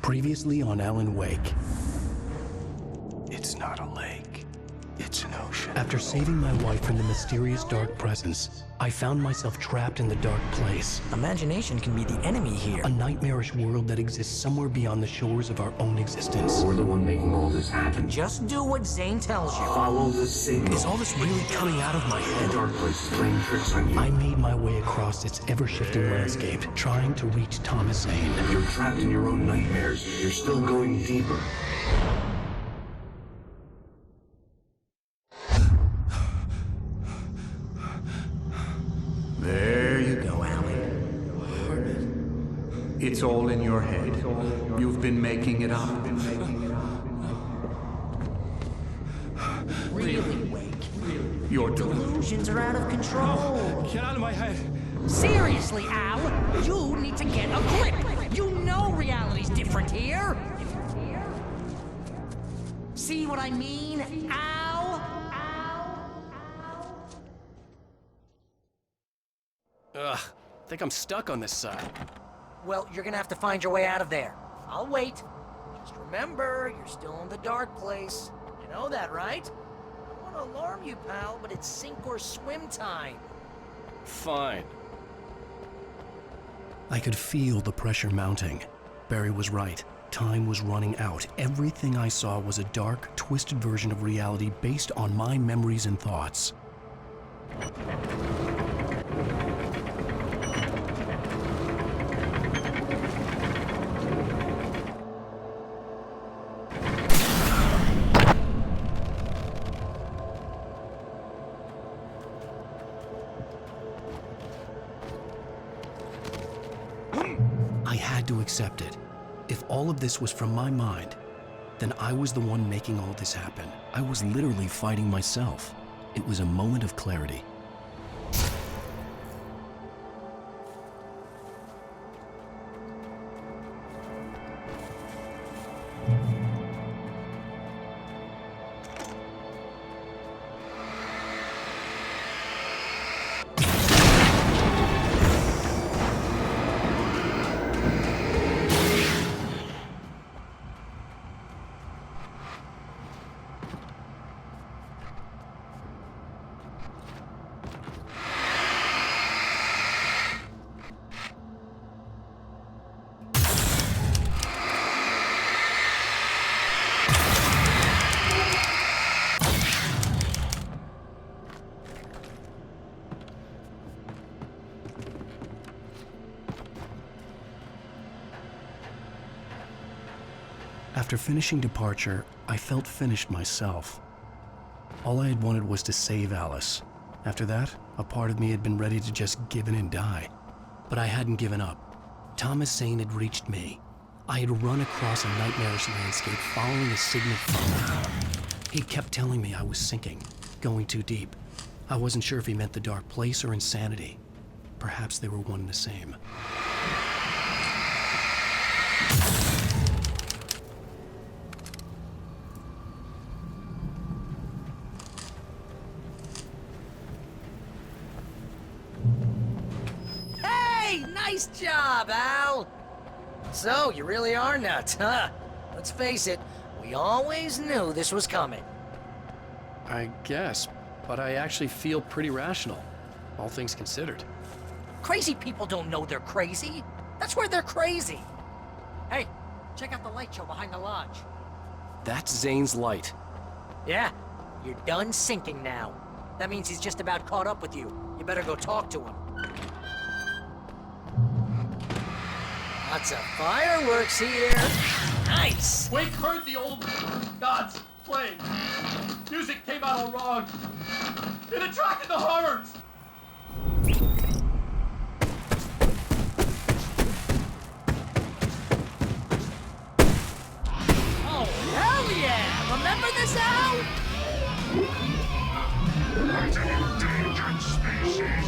Previously on Alan Wake. It's not a lake. It's an ocean. After saving my wife from the mysterious dark presence, I found myself trapped in the dark place. Imagination can be the enemy here. A nightmarish world that exists somewhere beyond the shores of our own existence. We're the one making all this happen. Just do what Zane tells you. Follow the signal. Is all this really coming out of my head? The dark place is playing tricks on you. I made my way across its ever-shifting landscape, trying to reach Thomas Zane. You're trapped in your own nightmares. You're still going deeper. There you go, Alan. It's all in your head. You've been making it up. Really, Wake? Your Delusions are out of control. Get out of my head. Seriously, Al, you need to get a grip. You know reality's different here. See what I mean, Al? Ugh, I think I'm stuck on this side. Well, you're gonna have to find your way out of there. I'll wait. Just remember, you're still in the dark place. You know that, right? I don't want to alarm you, pal, but it's sink or swim time. Fine. I could feel the pressure mounting. Barry was right. Time was running out. Everything I saw was a dark, twisted version of reality based on my memories and thoughts. I had to accept it. If all of this was from my mind, then I was the one making all this happen. I was literally fighting myself. It was a moment of clarity. After finishing Departure, I felt finished myself. All I had wanted was to save Alice. After that, a part of me had been ready to just give in and die. But I hadn't given up. Thomas Zane had reached me. I had run across a nightmarish landscape following a signal from him. He kept telling me I was sinking, going too deep. I wasn't sure if he meant the dark place or insanity. Perhaps they were one and the same. Nice job, Al! So, you really are nuts, huh? Let's face it, we always knew this was coming. I guess, but I actually feel pretty rational, all things considered. Crazy people don't know they're crazy. That's where they're crazy. Hey, check out the light show behind the lodge. That's Zane's light. Yeah, you're done sinking now. That means he's just about caught up with you. You better go talk to him. Lots of fireworks here. Nice! Wake heard the old gods playing. Music came out all wrong. It attracted the horrors. Oh, hell yeah! Remember this, Al? Endangered species.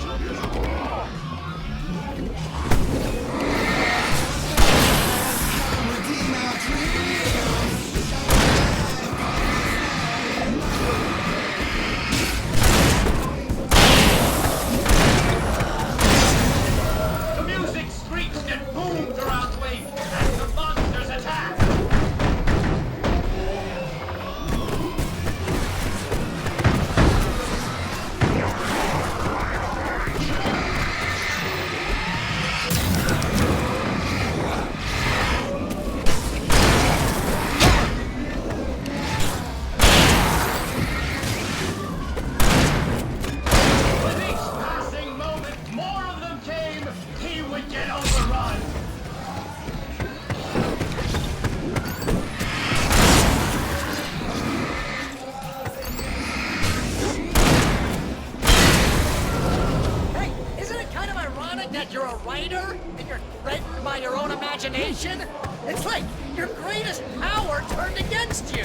power and you're threatened by your own imagination? It's like your greatest power turned against you.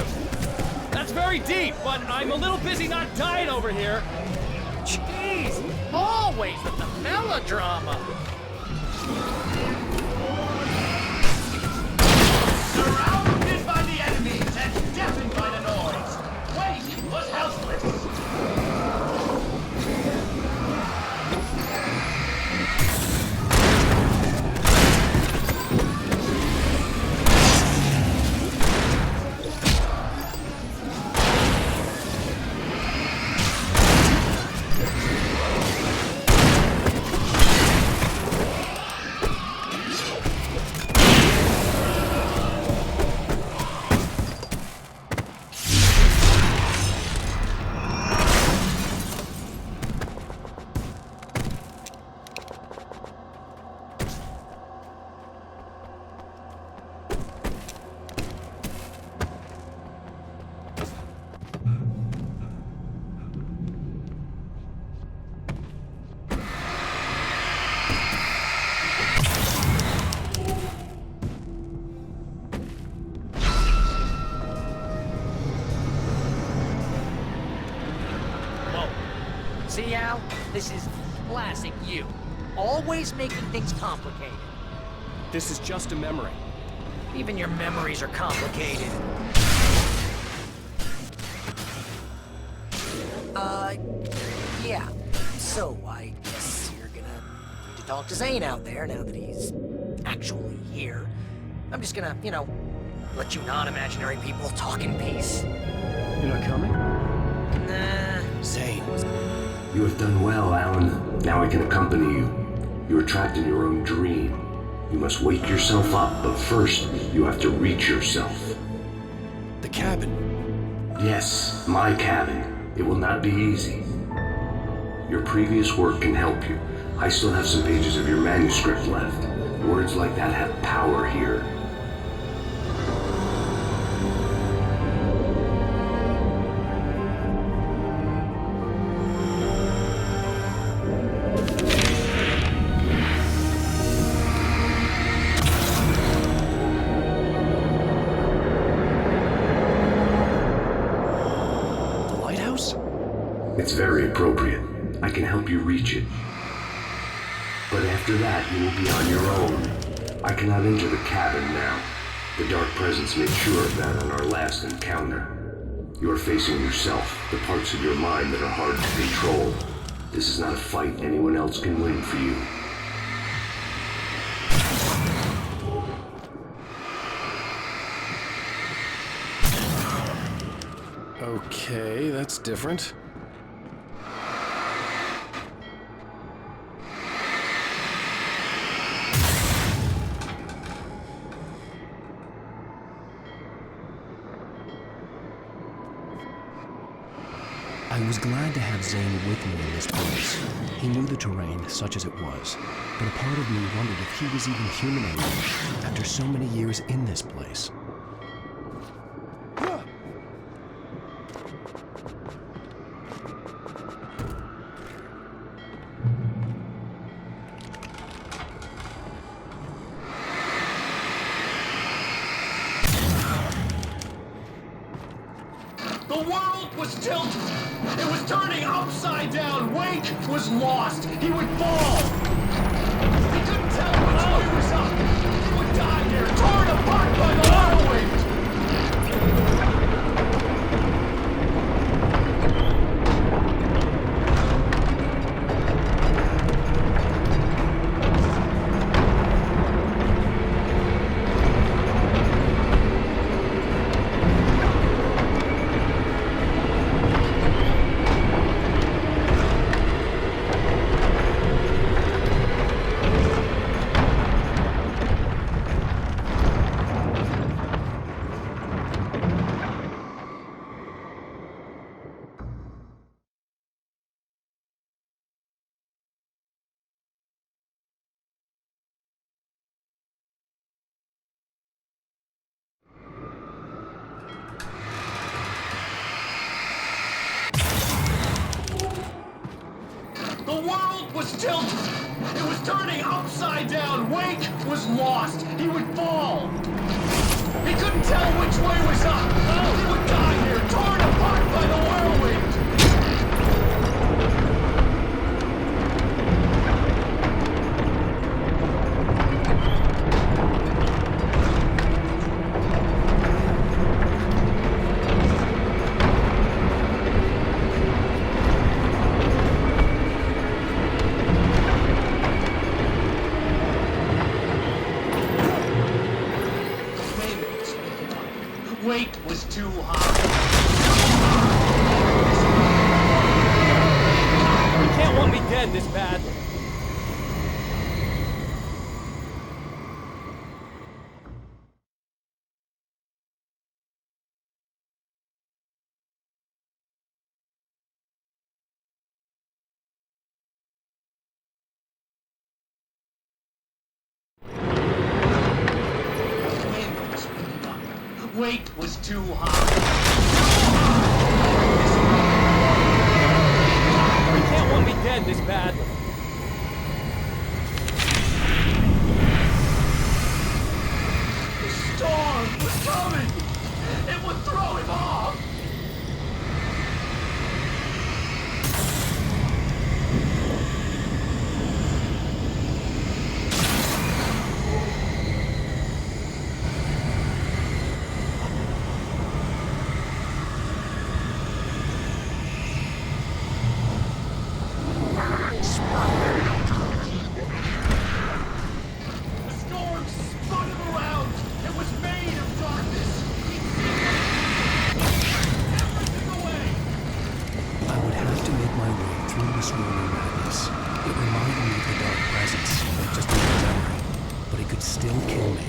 That's very deep, but I'm a little busy not dying over here. Jeez, always with the melodrama. Surrounded by the enemies and deafened by the noise, Wake was helpless. See, Al? This is classic you. Always making things complicated. This is just a memory. Even your memories are complicated. Yeah. So, I guess you're gonna need to talk to Zane out there now that he's actually here. I'm just gonna, let you non-imaginary people talk in peace. You're not coming? Nah. Zane. You have done well, Alan. Now I can accompany you. You are trapped in your own dream. You must wake yourself up, but first, you have to reach yourself. The cabin. Yes, my cabin. It will not be easy. Your previous work can help you. I still have some pages of your manuscript left. Words like that have power here. The lighthouse? It's very appropriate. I can help you reach it. But after that, you will be on your own. I cannot enter the cabin now. The Dark Presence made sure of that on our last encounter. You are facing yourself, the parts of your mind that are hard to control. This is not a fight anyone else can win for you. Okay, that's different. I was glad to have Zane with me in this place. He knew the terrain, such as it was, but a part of me wondered if he was even human anymore after so many years in this place. The world was tilted. It was turning upside down. Wake was lost. He would fall. He couldn't tell which way was up. He would die here, torn apart by the whirlwind. The world was tilted. It was turning upside down. Wake was lost. He would fall. He couldn't tell which way was up. He would die here, torn apart by the whirlwind. Weight was too high. You can't want me dead this bad. Weight was too high. You can't want me dead this bad. The storm was coming. It would throw him off. The storm spun him around. It was made of darkness. He'd seen everything away. I would have to make my way through this roaring madness. It reminded me of the dark presence, just a memory, but it could still kill me.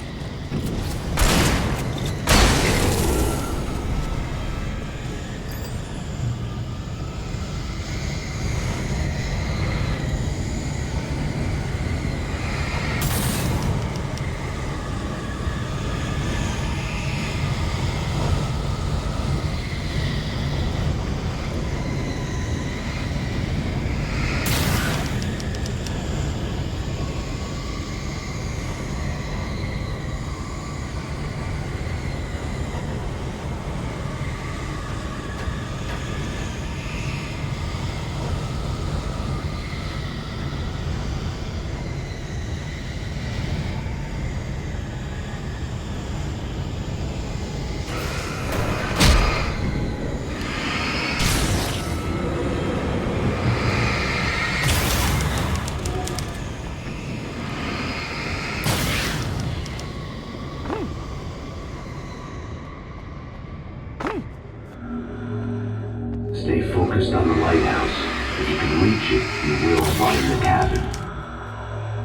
Stay focused on the lighthouse. If you can reach it, you will find the cabin.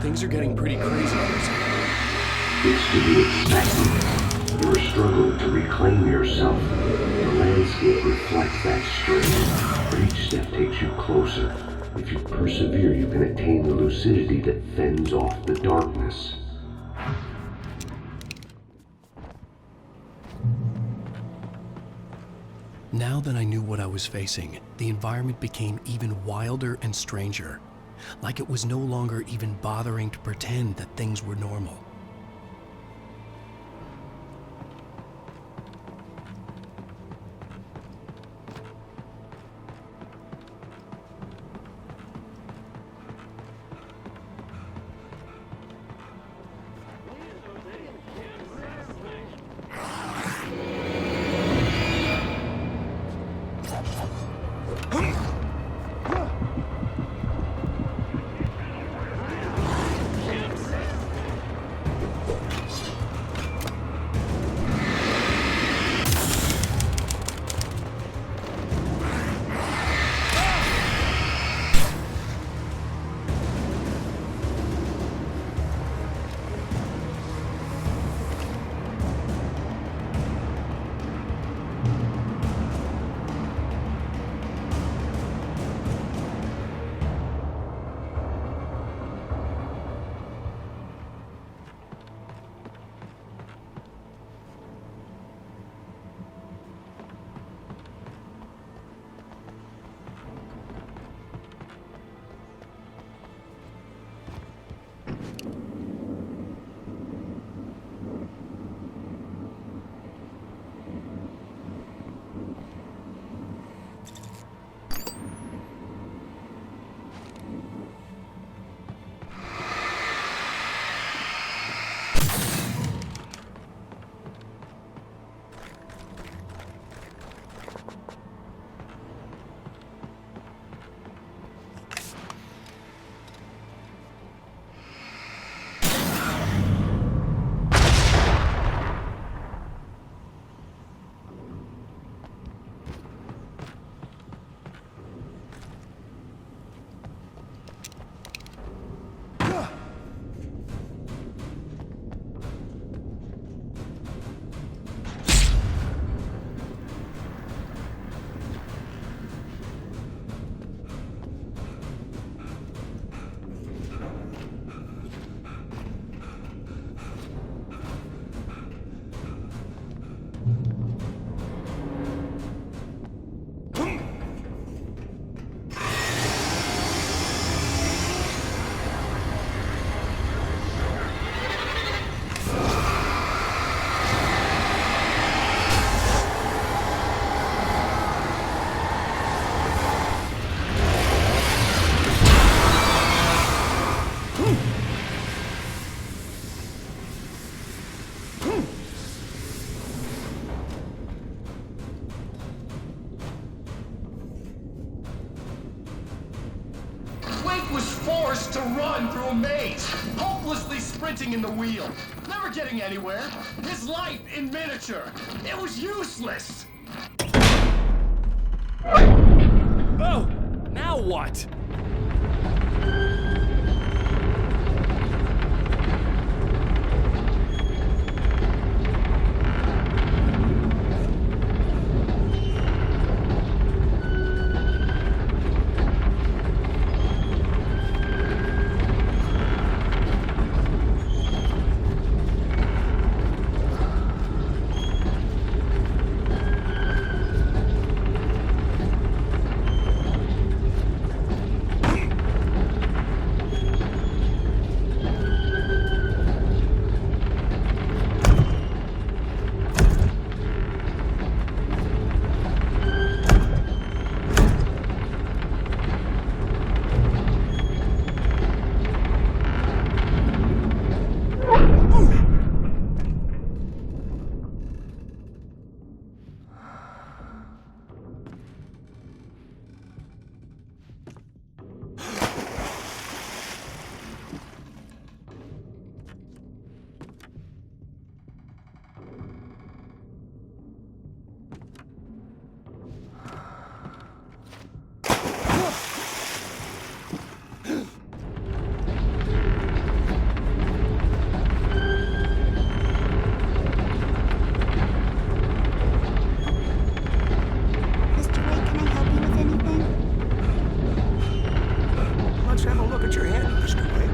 Things are getting pretty crazy here. It's to be expected. You are struggling to reclaim yourself. The landscape reflects that strain, but each step takes you closer. If you persevere, you can attain the lucidity that fends off the darkness. Now that I knew what I was facing, the environment became even wilder and stranger. Like it was no longer even bothering to pretend that things were normal. to run through a maze, hopelessly sprinting in the wheel, never getting anywhere. His life in miniature. It was useless. Oh! Now what? Mr. Wake, can I help you with anything? Let's have a look at your head, Mr. Wake.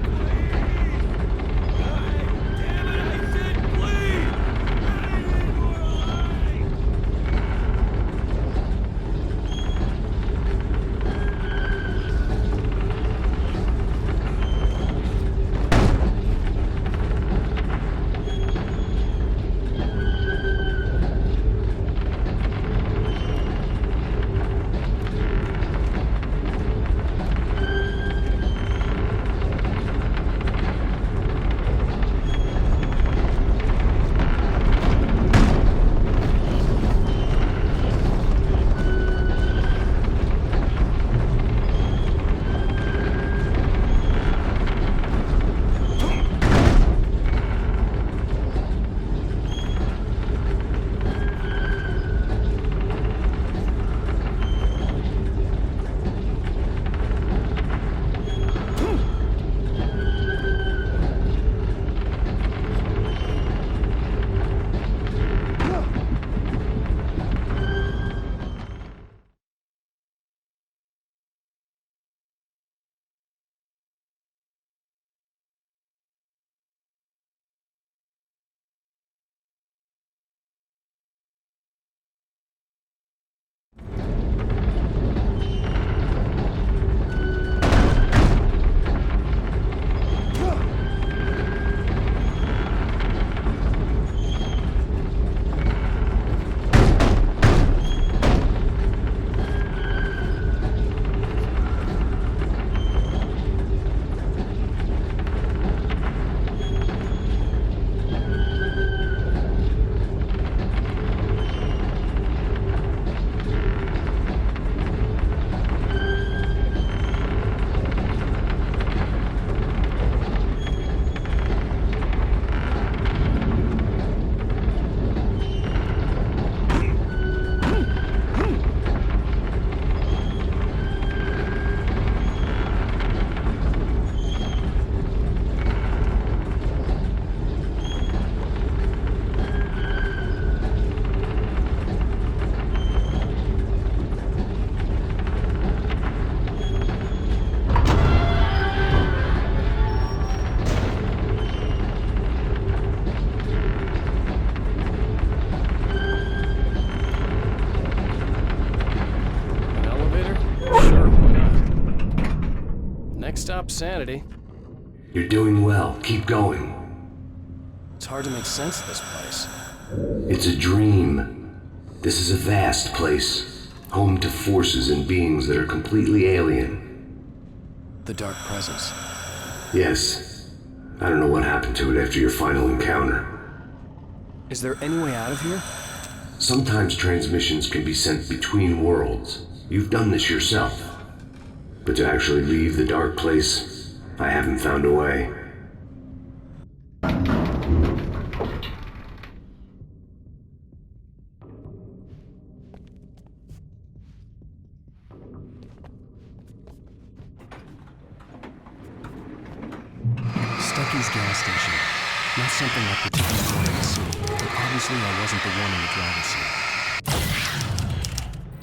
Stop sanity. You're doing well. Keep going. It's hard to make sense of this place. It's a dream. This is a vast place, home to forces and beings that are completely alien. The Dark Presence. Yes. I don't know what happened to it after your final encounter. Is there any way out of here? Sometimes transmissions can be sent between worlds. You've done this yourself. But to actually leave the dark place, I haven't found a way. Stucky's gas station. Not something I particularly wanted to see, but obviously I wasn't the one in the driver's seat.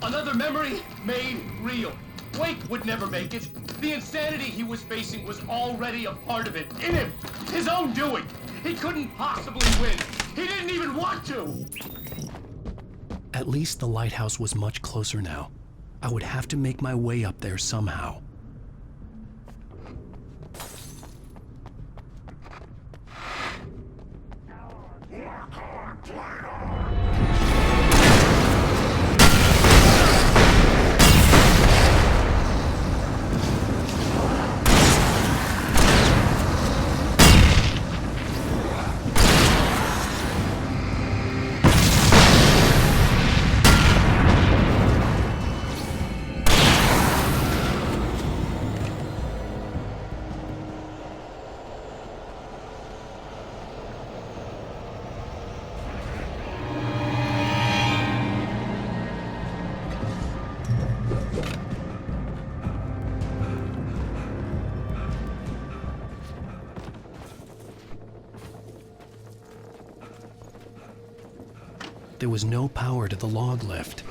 Another memory made real. Wake would never make it. The insanity he was facing was already a part of it. In him. His own doing. He couldn't possibly win. He didn't even want to. At least the lighthouse was much closer now. I would have to make my way up there somehow. There was no power to the log lift.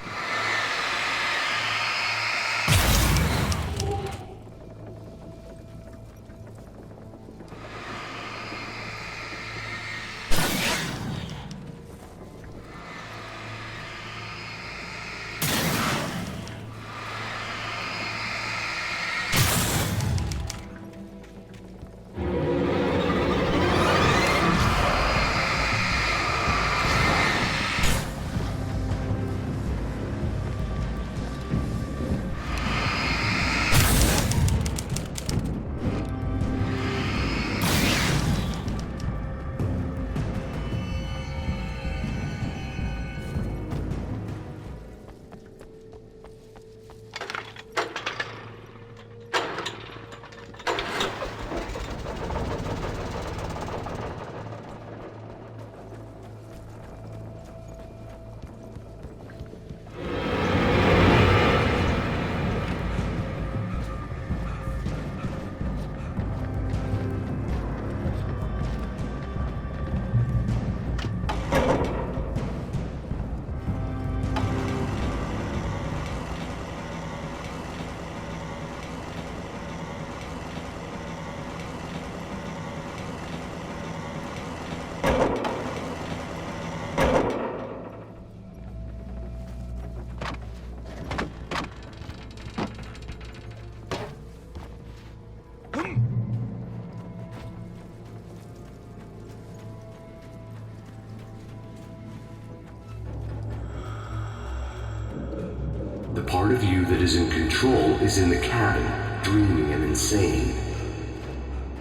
The part of you that is in control is in the cabin, dreaming and insane.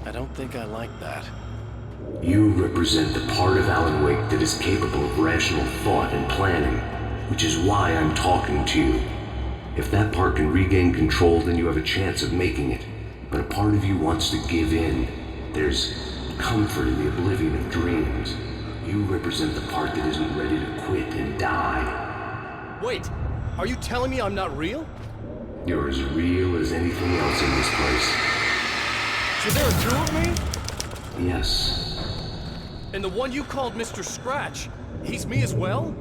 I don't think I like that. You represent the part of Alan Wake that is capable of rational thought and planning, which is why I'm talking to you. If that part can regain control, then you have a chance of making it. But a part of you wants to give in. There's comfort in the oblivion of dreams. You represent the part that isn't ready to quit and die. Wait, are you telling me I'm not real? You're as real as anything else in this place. So there are two of me? Yes. And the one you called Mr. Scratch, he's me as well?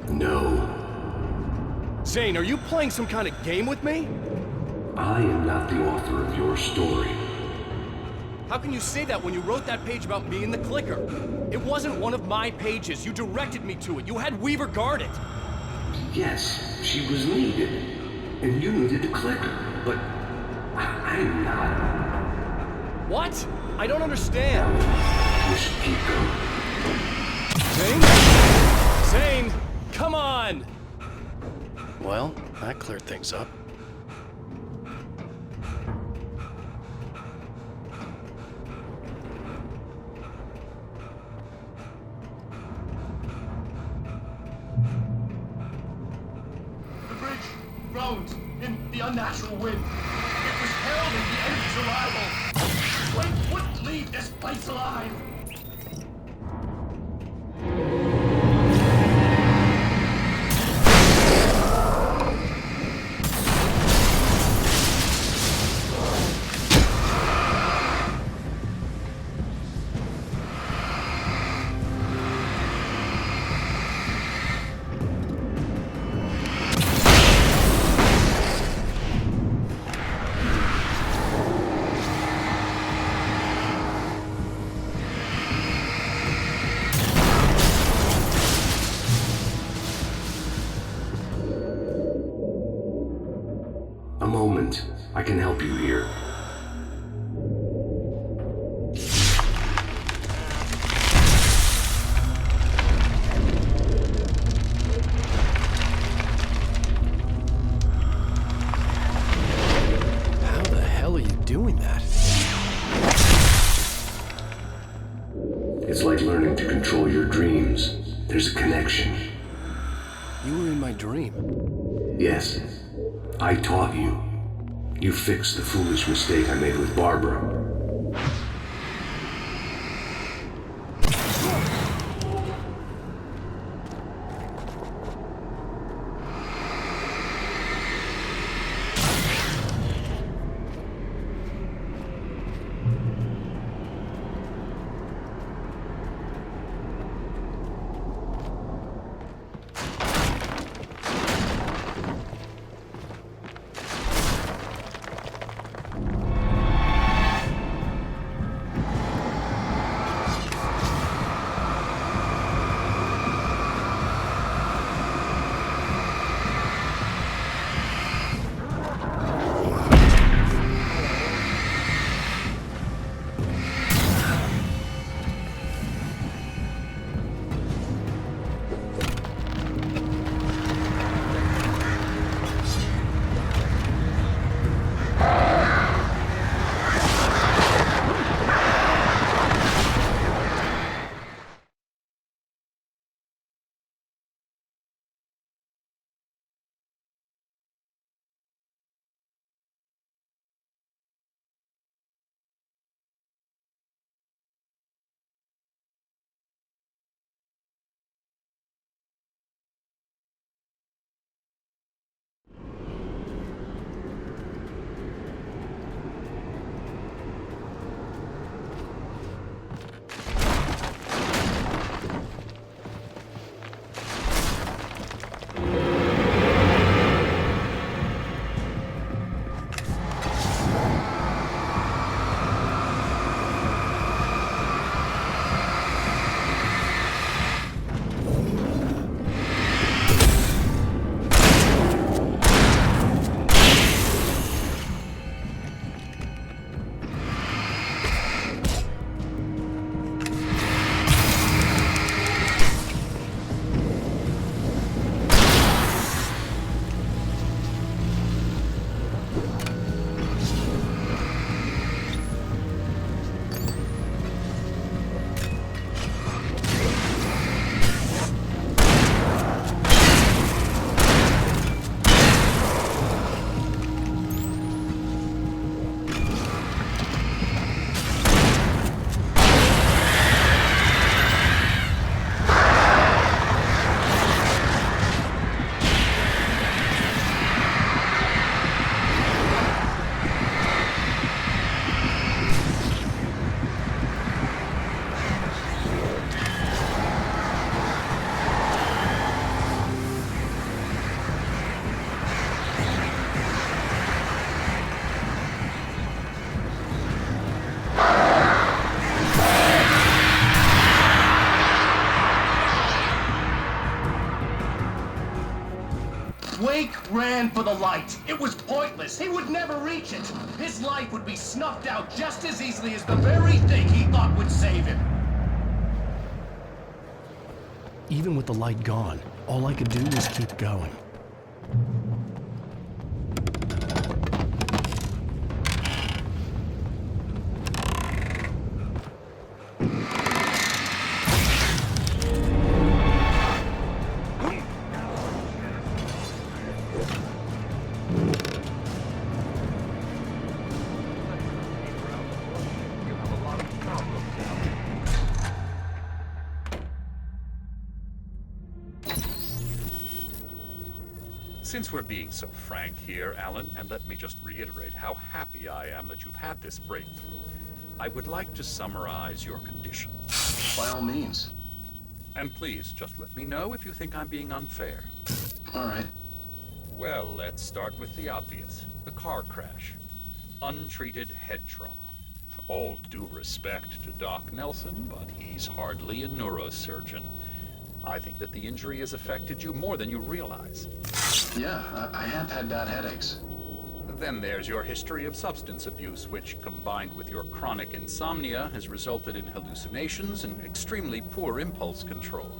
No. Zane, are you playing some kind of game with me? I am not the author of your story. How can you say that when you wrote that page about me and the clicker? It wasn't one of my pages. You directed me to it. You had Weaver guard it. Yes, she was needed. And you needed the clicker. But I'm not. What? I don't understand. We should keep going. Zane? Zane, come on! Well, that cleared things up. The bridge groaned in the unnatural wind. It was heralding the enemy's arrival. Wake wouldn't leave this place alive! A moment. I can help you here. How the hell are you doing that? It's like learning to control your dreams. There's a connection. You were in my dream. Yes. I taught you. You fixed the foolish mistake I made with Barbara. Wake ran for the light. It was pointless. He would never reach it. His life would be snuffed out just as easily as the very thing he thought would save him. Even with the light gone, all I could do was keep going. Since we're being so frank here, Alan, and let me just reiterate how happy I am that you've had this breakthrough, I would like to summarize your condition. By all means. And please, just let me know if you think I'm being unfair. All right. Well, let's start with the obvious. The car crash. Untreated head trauma. All due respect to Doc Nelson, but he's hardly a neurosurgeon. I think that the injury has affected you more than you realize. Yeah, I have had bad headaches. Then there's your history of substance abuse, which, combined with your chronic insomnia, has resulted in hallucinations and extremely poor impulse control.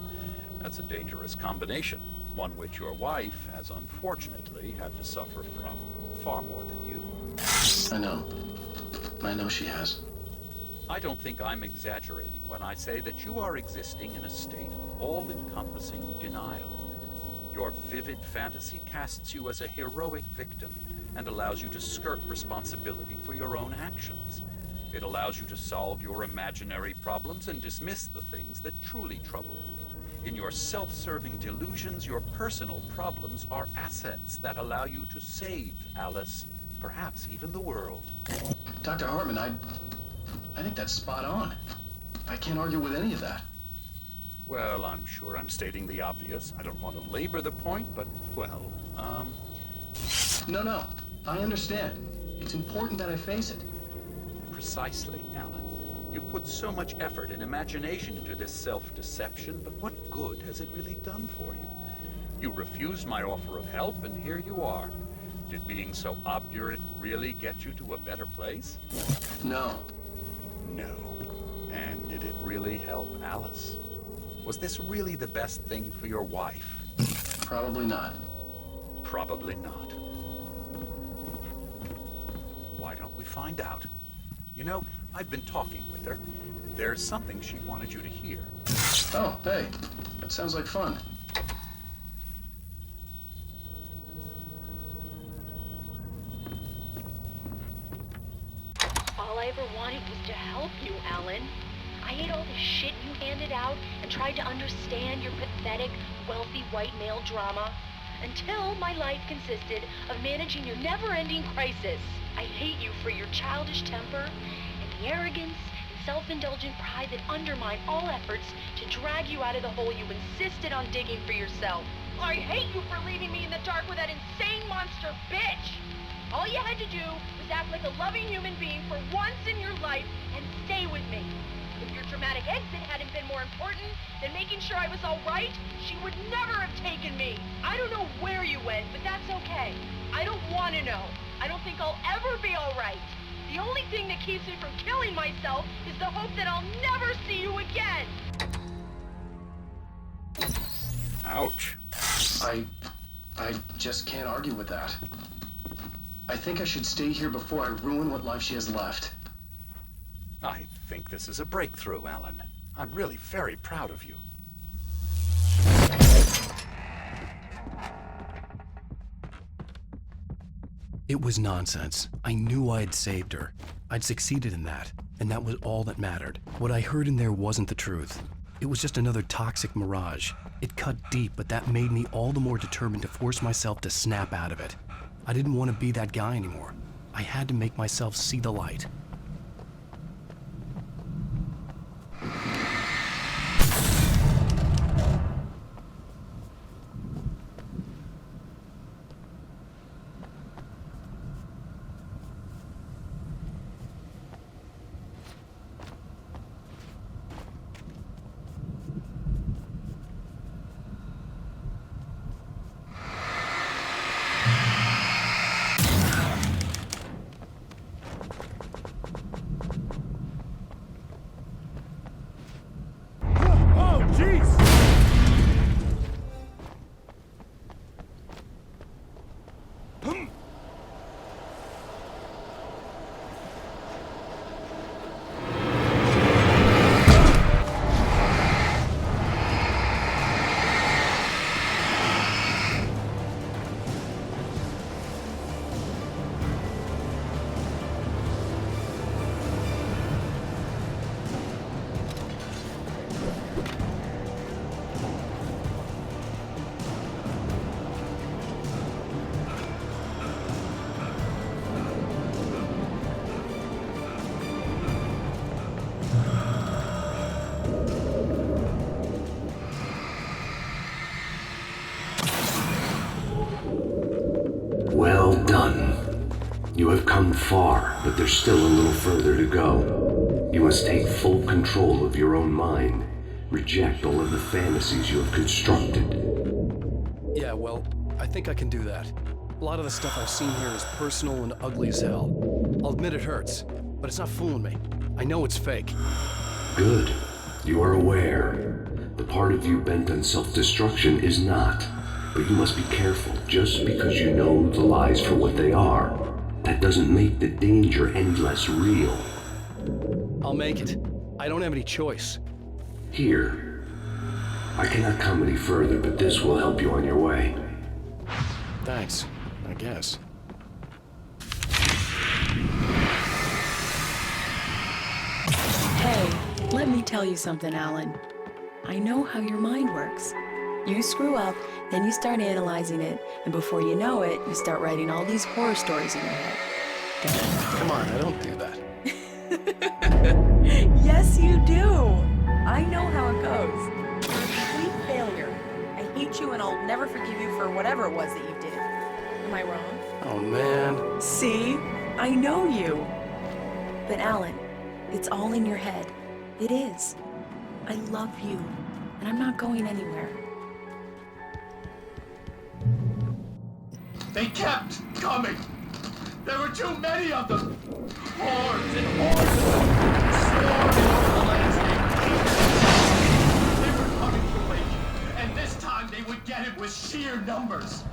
That's a dangerous combination, one which your wife has unfortunately had to suffer from far more than you. I know she has. I don't think I'm exaggerating when I say that you are existing in a state of all-encompassing denial. Your vivid fantasy casts you as a heroic victim and allows you to skirt responsibility for your own actions. It allows you to solve your imaginary problems and dismiss the things that truly trouble you. In your self-serving delusions, your personal problems are assets that allow you to save Alice, perhaps even the world. Dr. Hartman, I think that's spot on. I can't argue with any of that. Well, I'm sure I'm stating the obvious. I don't want to labor the point, but, well, No, I understand. It's important that I face it. Precisely, Alan. You've put so much effort and imagination into this self-deception, but what good has it really done for you? You refused my offer of help, and here you are. Did being so obdurate really get you to a better place? No. No. And did it really help Alice? Was this really the best thing for your wife? Probably not. Probably not. Why don't we find out? You know, I've been talking with her. There's something she wanted you to hear. Oh, hey. That sounds like fun. All I ever wanted was to help you, Alan. I ate all the shit you handed out and tried to understand your pathetic, wealthy white male drama until my life consisted of managing your never-ending crisis. I hate you for your childish temper and the arrogance and self-indulgent pride that undermine all efforts to drag you out of the hole you insisted on digging for yourself. I hate you for leaving me in the dark with that insane monster bitch! All you had to do was act like a loving human being for once in your life and stay with me. If your dramatic exit hadn't been more important than making sure I was all right, she would never have taken me. I don't know where you went, but that's okay. I don't want to know. I don't think I'll ever be all right. The only thing that keeps me from killing myself is the hope that I'll never see you again. Ouch. I just can't argue with that. I think I should stay here before I ruin what life she has left. I think this is a breakthrough, Alan. I'm really very proud of you. It was nonsense. I knew I'd saved her. I'd succeeded in that, and that was all that mattered. What I heard in there wasn't the truth. It was just another toxic mirage. It cut deep, but that made me all the more determined to force myself to snap out of it. I didn't want to be that guy anymore. I had to make myself see the light. far, but there's still a little further to go. You must take full control of your own mind. Reject all of the fantasies you have constructed. Yeah, well, I think I can do that. A lot of the stuff I've seen here is personal and ugly as hell. I'll admit it hurts, but it's not fooling me. I know it's fake. Good. You are aware. The part of you bent on self-destruction is not. But you must be careful. Just because you know the lies for what they are, that doesn't make the danger any less real. I'll make it. I don't have any choice. Here. I cannot come any further, but this will help you on your way. Thanks, I guess. Hey, let me tell you something, Alan. I know how your mind works. You screw up, then you start analyzing it, and before you know it, you start writing all these horror stories in your head. Come on, I don't do that. Yes, you do. I know how it goes. You're a complete failure. I hate you and I'll never forgive you for whatever it was that you did. Am I wrong? Oh, man. See? I know you. But Alan, it's all in your head. It is. I love you, and I'm not going anywhere. They kept coming. There were too many of them. Hordes and hordes of them. Swarming over the landscape. They were coming for Wake, and this time they would get him with sheer numbers.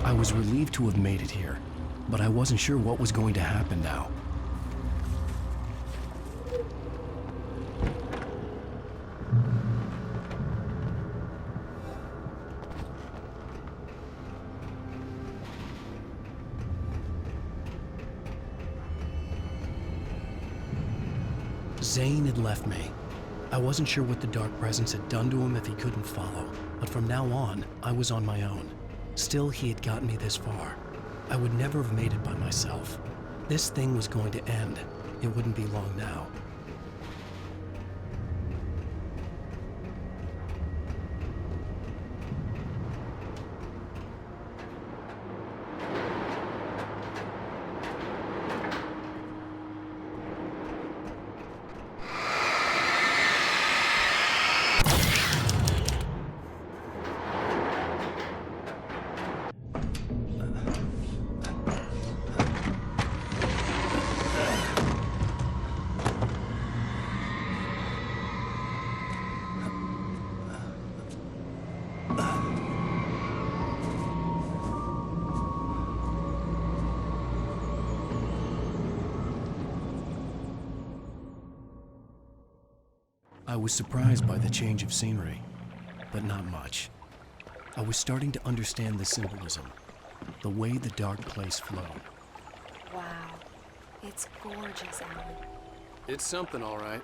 I was relieved to have made it here, but I wasn't sure what was going to happen now. Zane had left me. I wasn't sure what the Dark Presence had done to him if he couldn't follow, but from now on, I was on my own. Still, he had gotten me this far. I would never have made it by myself. This thing was going to end. It wouldn't be long now. I was surprised by the change of scenery, but not much. I was starting to understand the symbolism, the way the dark place flowed. Wow. It's gorgeous, Alan. It's something, all right.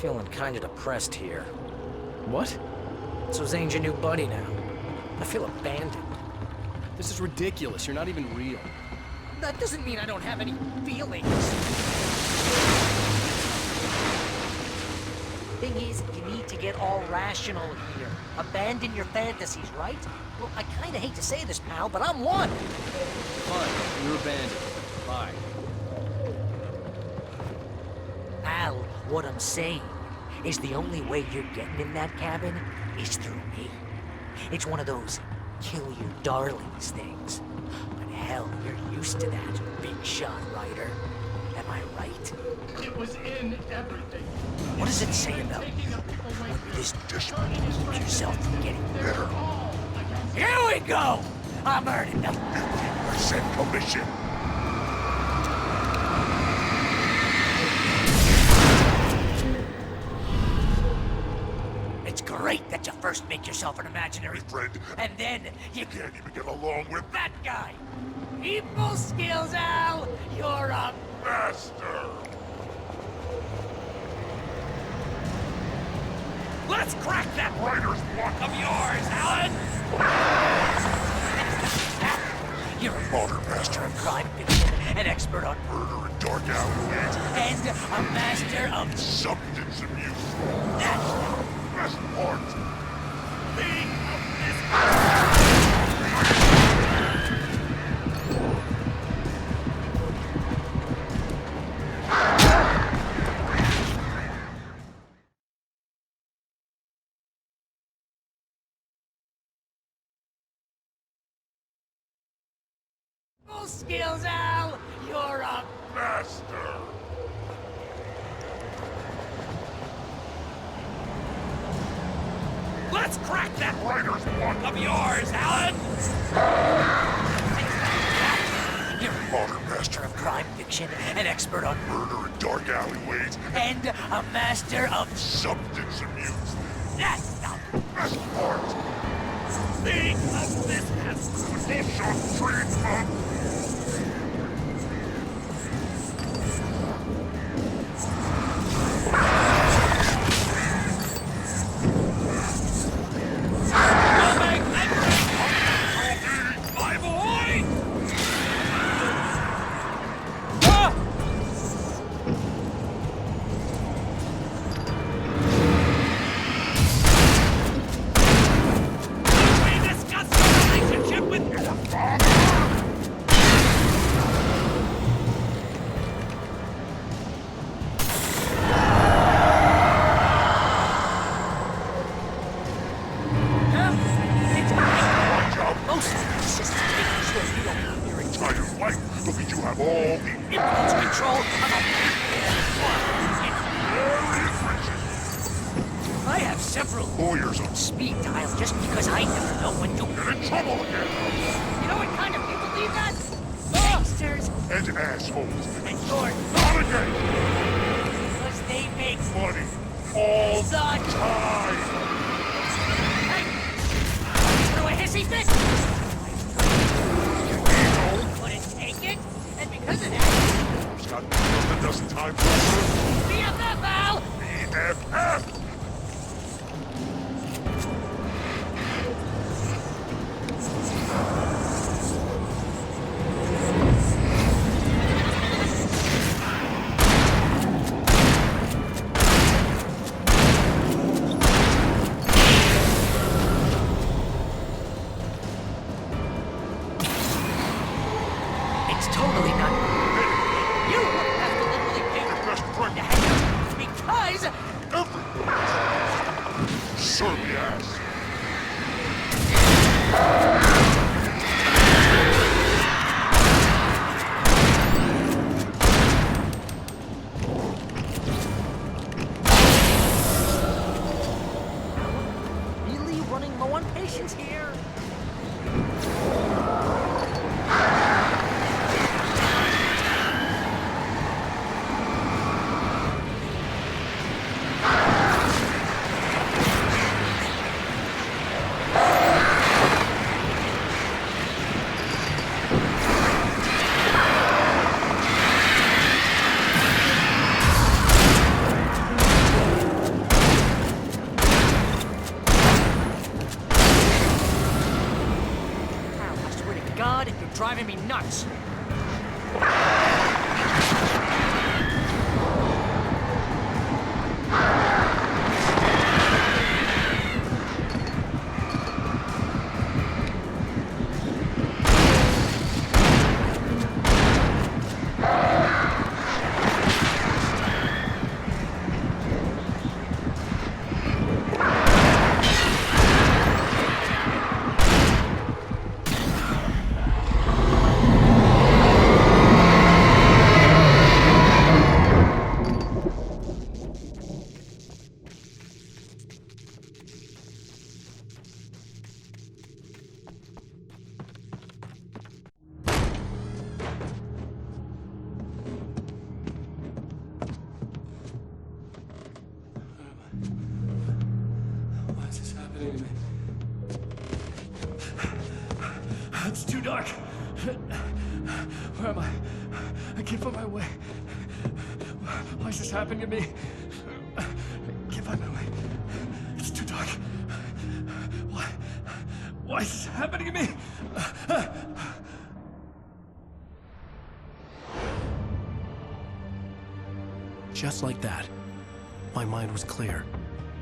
Feeling kinda depressed here. What? So Zane's your new buddy now. I feel abandoned. This is ridiculous. You're not even real. That doesn't mean I don't have any feelings. Thing is, you need to get all rational here. Abandon your fantasies, right? Well, I kinda hate to say this, pal, but I'm one. Fine. You're abandoned. Bye. Al, what I'm saying is the only way you're getting in that cabin is through me. It's one of those kill your darlings things. But hell, you're used to that, big shot writer. Am I right? It was in everything. What does it say about when you're this desperate to keep yourself from getting better? Here we go! I'm earning the 50% commission. It's great that you first make yourself an imaginary friend, and then you can't even get along with that guy. People skills, Al! You're a master! Let's crack that writer's block of yours, Alan! You're a modern master of crime fiction, an expert on murder and dark alleyways, and a master of substance abuse. That's the best part. Think of this. Skills, Al! You're a master! Let's crack that writer's block of yours, Alan! You're a modern master of crime fiction, an expert on murder and dark alleyways, and a master of substance abuse. That's the best part! Think of this as bullshit treatment! lawyers on Speed dial just because I never know when you get in trouble again. You know what kind of people leave that? Gangsters And assholes. and you're Not again. because they make Money. All the such. time. Hey! Through a hissy fit! Couldn't take it, and because of that, Who's got a dozen times over? BFF, Al! BFF. It's totally not. You have to literally pay Your best friend. the head because Serve the ass. really running low on patience here. I swear to God, you're driving me nuts. Why is this happening to me? It's too dark. Where am I? I can't find my way. Why is this happening to me? I can't find my way. It's too dark. Why is this happening to me? Just like that, my mind was clear.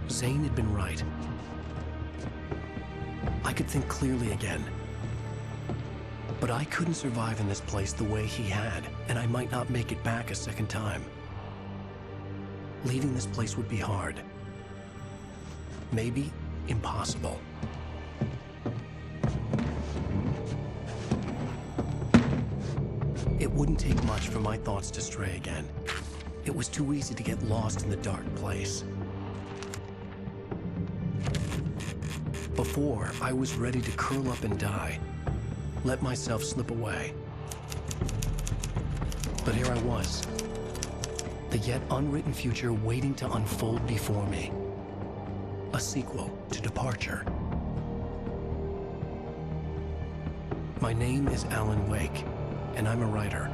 Zane had been right. I could think clearly again. But I couldn't survive in this place the way he had, and I might not make it back a second time. Leaving this place would be hard. Maybe impossible. It wouldn't take much for my thoughts to stray again. It was too easy to get lost in the dark place. Before, I was ready to curl up and die. Let myself slip away. But here I was. The yet unwritten future waiting to unfold before me. A sequel to Departure. My name is Alan Wake, and I'm a writer.